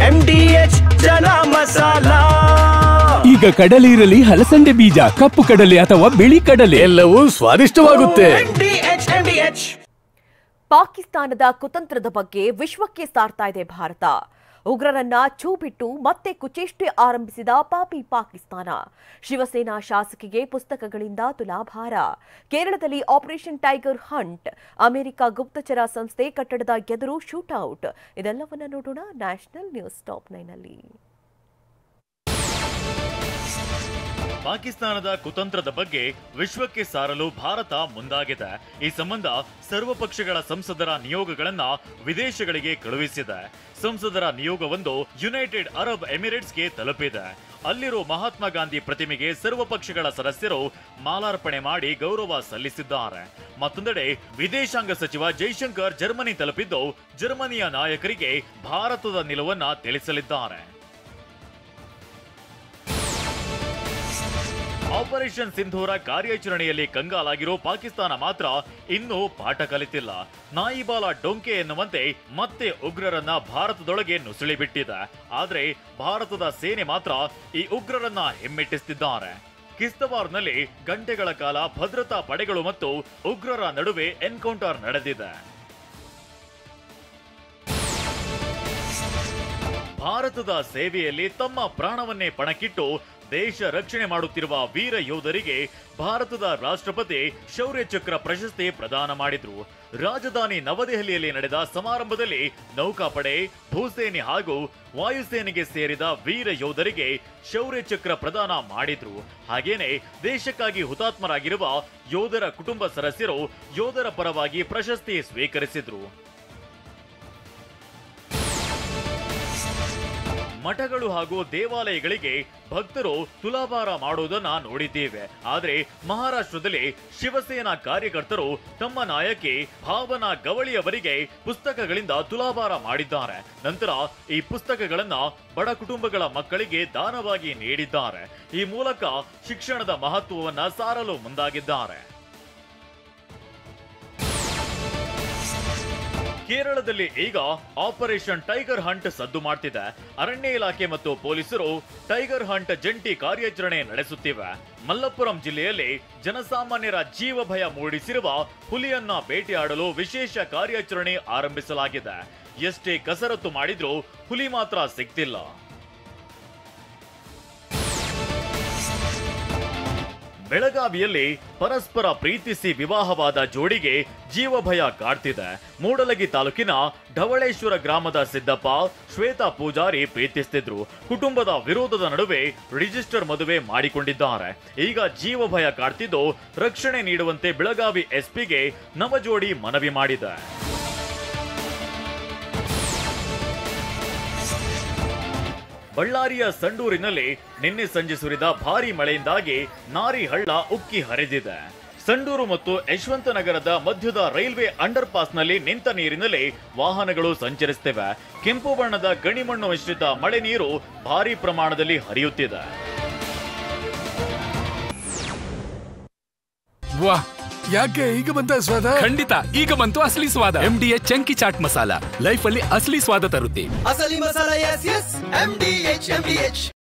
MDH ಚನ masala. ಈಗ ಕಡಲೆ ಇರಲಿ, ಹಲಸಂದೆ ಬೀಜ, ಕಪ್ಪು ಕಡಲೆ ಅಥವಾ ಬಿಳಿ ಕಡಲೆ, ಎಲ್ಲವೂ ಸ್ವಾದಿಷ್ಟವಾಗುತ್ತೆ. ಪಾಕಿಸ್ತಾನದ ಕುತಂತ್ರದ ಬಗ್ಗೆ ವಿಶ್ವಕ್ಕೆ ಸಾರ್ತಾ ಇದೆ ಭಾರತ. ಉಗ್ರರನ್ನ ಛೂ ಬಿಟ್ಟು ಮತ್ತೆ ಕುಚೇಷ್ಟೆ ಆರಂಭಿಸಿದ ಪಾಪಿ ಪಾಕಿಸ್ತಾನ. ಶಿವಸೇನಾ ಶಾಸಕಿಗೆ ಪುಸ್ತಕಗಳಿಂದ ತುಲಾಭಾರ. ಕೇರಳದಲ್ಲಿ ಆಪರೇಷನ್ ಟೈಗರ್ ಹಂಟ್. ಅಮೆರಿಕ ಗುಪ್ತಚರ ಸಂಸ್ಥೆ ಕಟ್ಟಡದ ಎದುರು ಶೂಟೌಟ್. ಇದೆಲ್ಲವನ್ನ ನೋಡೋಣ ನ್ಯಾಷನಲ್ ನ್ಯೂಸ್ ಟಾಪ್ 9ನಲ್ಲಿ. ಪಾಕಿಸ್ತಾನದ ಕುತಂತ್ರದ ಬಗ್ಗೆ ವಿಶ್ವಕ್ಕೆ ಸಾರಲು ಭಾರತ ಮುಂದಾಗಿದೆ. ಈ ಸಂಬಂಧ ಸರ್ವಪಕ್ಷಗಳ ಸಂಸದರ ನಿಯೋಗಗಳನ್ನ ವಿದೇಶಗಳಿಗೆ ಕಳುಹಿಸಿದೆ. ಸಂಸದರ ನಿಯೋಗವೊಂದು ಯುನೈಟೆಡ್ ಅರಬ್ ಎಮಿರೇಟ್ಸ್ಗೆ ತಲುಪಿದೆ. ಅಲ್ಲಿರುವ ಮಹಾತ್ಮ ಗಾಂಧಿ ಪ್ರತಿಮೆಗೆ ಸರ್ವಪಕ್ಷಗಳ ಸದಸ್ಯರು ಮಾಲಾರ್ಪಣೆ ಮಾಡಿ ಗೌರವ ಸಲ್ಲಿಸಿದ್ದಾರೆ. ಮತ್ತೊಂದೆಡೆ ವಿದೇಶಾಂಗ ಸಚಿವ ಜೈಶಂಕರ್ ಜರ್ಮನಿ ತಲುಪಿದ್ದು ಜರ್ಮನಿಯ ನಾಯಕರಿಗೆ ಭಾರತದ ನಿಲುವನ್ನ ತಿಳಿಸಲಿದ್ದಾರೆ. ಆಪರೇಷನ್ ಸಿಂಧೂರ ಕಾರ್ಯಾಚರಣೆಯಲ್ಲಿ ಕಂಗಾಲಾಗಿರೋ ಪಾಕಿಸ್ತಾನ ಮಾತ್ರ ಇನ್ನೂ ಪಾಠ ಕಲಿತಿಲ್ಲ. ನಾಯಿಬಾಲ ಡೊಂಕೆ ಎನ್ನುವಂತೆ ಮತ್ತೆ ಉಗ್ರರನ್ನ ಭಾರತದೊಳಗೆ ನುಸುಳಿಬಿಟ್ಟಿದೆ. ಆದ್ರೆ ಭಾರತದ ಸೇನೆ ಮಾತ್ರ ಈ ಉಗ್ರರನ್ನ ಹಿಮ್ಮೆಟ್ಟಿಸುತ್ತಿದ್ದಾರೆ. ಕಿಸ್ತವಾರ್ನಲ್ಲಿ ಗಂಟೆಗಳ ಕಾಲ ಭದ್ರತಾ ಪಡೆಗಳು ಮತ್ತು ಉಗ್ರರ ನಡುವೆ ಎನ್ಕೌಂಟರ್ ನಡೆದಿದೆ. ಭಾರತದ ಸೇವೆಯಲ್ಲಿ ತಮ್ಮ ಪ್ರಾಣವನ್ನೇ ಪಣಕ್ಕಿಟ್ಟು ದೇಶ ರಕ್ಷಣೆ ಮಾಡುತ್ತಿರುವ ವೀರ ಯೋಧರಿಗೆ ಭಾರತದ ರಾಷ್ಟ್ರಪತಿ ಶೌರ್ಯ ಚಕ್ರ ಪ್ರಶಸ್ತಿ ಪ್ರದಾನ ಮಾಡಿದ್ರು. ರಾಜಧಾನಿ ನವದೆಹಲಿಯಲ್ಲಿ ನಡೆದ ಸಮಾರಂಭದಲ್ಲಿ ನೌಕಾಪಡೆ, ಭೂಸೇನೆ ಹಾಗೂ ವಾಯುಸೇನೆಗೆ ಸೇರಿದ ವೀರ ಯೋಧರಿಗೆ ಶೌರ್ಯ ಚಕ್ರ ಪ್ರದಾನ ಮಾಡಿದ್ರು. ಹಾಗೇನೆ ದೇಶಕ್ಕಾಗಿ ಹುತಾತ್ಮರಾಗಿರುವ ಯೋಧರ ಕುಟುಂಬ ಸದಸ್ಯರು ಯೋಧರ ಪರವಾಗಿ ಪ್ರಶಸ್ತಿ ಸ್ವೀಕರಿಸಿದ್ರು. ಮಠಗಳು ಹಾಗೂ ದೇವಾಲಯಗಳಿಗೆ ಭಕ್ತರು ತುಲಾಭಾರ ಮಾಡುವುದನ್ನ ನೋಡಿದ್ದೇವೆ. ಆದರೆ ಮಹಾರಾಷ್ಟ್ರದಲ್ಲಿ ಶಿವಸೇನಾ ಕಾರ್ಯಕರ್ತರು ತಮ್ಮ ನಾಯಕಿ ಭಾವನಾ ಗವಳಿಯವರಿಗೆ ಪುಸ್ತಕಗಳಿಂದ ತುಲಾಭಾರ ಮಾಡಿದ್ದಾರೆ. ನಂತರ ಈ ಪುಸ್ತಕಗಳನ್ನ ಬಡ ಕುಟುಂಬಗಳ ಮಕ್ಕಳಿಗೆ ದಾನವಾಗಿ ನೀಡಿದ್ದಾರೆ. ಈ ಮೂಲಕ ಶಿಕ್ಷಣದ ಮಹತ್ವವನ್ನ ಸಾರಲು ಮುಂದಾಗಿದ್ದಾರೆ. ಕೇರಳದಲ್ಲಿ ಈಗ ಆಪರೇಷನ್ ಟೈಗರ್ ಹಂಟ್ ಸದ್ದು ಮಾಡ್ತಿದೆ. ಅರಣ್ಯ ಇಲಾಖೆ ಮತ್ತು ಪೊಲೀಸರು ಟೈಗರ್ ಹಂಟ್ ಜಂಟಿ ಕಾರ್ಯಾಚರಣೆ ನಡೆಸುತ್ತಿವೆ. ಮಲ್ಲಪುರಂ ಜಿಲ್ಲೆಯಲ್ಲಿ ಜನಸಾಮಾನ್ಯರ ಜೀವ ಭಯ ಮೂಡಿಸಿರುವ ಹುಲಿಯನ್ನ ಬೇಟೆಯಾಡಲು ವಿಶೇಷ ಕಾರ್ಯಾಚರಣೆ ಆರಂಭಿಸಲಾಗಿದೆ. ಎಷ್ಟೇ ಕಸರತ್ತು ಮಾಡಿದ್ರೂ ಹುಲಿ ಮಾತ್ರ ಸಿಗ್ತಿಲ್ಲ. ಬೆಳಗಾವಿಯಲ್ಲಿ ಪರಸ್ಪರ ಪ್ರೀತಿಸಿ ವಿವಾಹವಾದ ಜೋಡಿಗೆ ಜೀವಭಯ ಕಾಡ್ತಿದೆ. ಮೂಡಲಗಿ ತಾಲೂಕಿನ ಢವಳೇಶ್ವರ ಗ್ರಾಮದ ಸಿದ್ದಪ್ಪ, ಶ್ವೇತಾ ಪೂಜಾರಿ ಪ್ರೀತಿಸುತ್ತಿದ್ರು. ಕುಟುಂಬದ ವಿರೋಧದ ನಡುವೆ ರಿಜಿಸ್ಟರ್ ಮದುವೆ ಮಾಡಿಕೊಂಡಿದ್ದಾರೆ. ಈಗ ಜೀವಭಯ ಕಾಡ್ತಿದ್ದು ರಕ್ಷಣೆ ನೀಡುವಂತೆ ಬೆಳಗಾವಿ ಎಸ್ಪಿಗೆ ನವಜೋಡಿ ಮನವಿ ಮಾಡಿದೆ. ಬಳ್ಳಾರಿಯ ಸಂಡೂರಿನಲ್ಲಿ ನಿನ್ನೆ ಸಂಜೆ ಸುರಿದ ಭಾರೀ ಮಳೆಯಿಂದಾಗಿ ನಾರಿ ಹಳ್ಳ ಉಕ್ಕಿ ಹರಿದಿದೆ. ಸಂಡೂರು ಮತ್ತು ಯಶವಂತನಗರದ ಮಧ್ಯದ ರೈಲ್ವೆ ಅಂಡರ್ ಪಾಸ್ನಲ್ಲಿ ನಿಂತ ನೀರಿನಲ್ಲಿ ವಾಹನಗಳು ಸಂಚರಿಸುತ್ತಿವೆ. ಕೆಂಪು ಬಣ್ಣದ ಗಣಿಮಣ್ಣು ಮಿಶ್ರಿತ ಮಳೆ ನೀರು ಭಾರೀ ಪ್ರಮಾಣದಲ್ಲಿ ಹರಿಯುತ್ತಿದೆ. ಯಾಕೆ ಈಗ ಬಂತ ಸ್ವಾದ? ಖಂಡಿತ ಈಗ ಬಂತು ಅಸಲಿ ಸ್ವಾದ. MDH chunky chaat masala life ಅಲ್ಲಿ ಅಸಲಿ ಸ್ವಾದ ತರುತ್ತೆ. ಅಸಲಿ ಮಸಾಲ, ಎಸ್ ಎಸ್ MDH.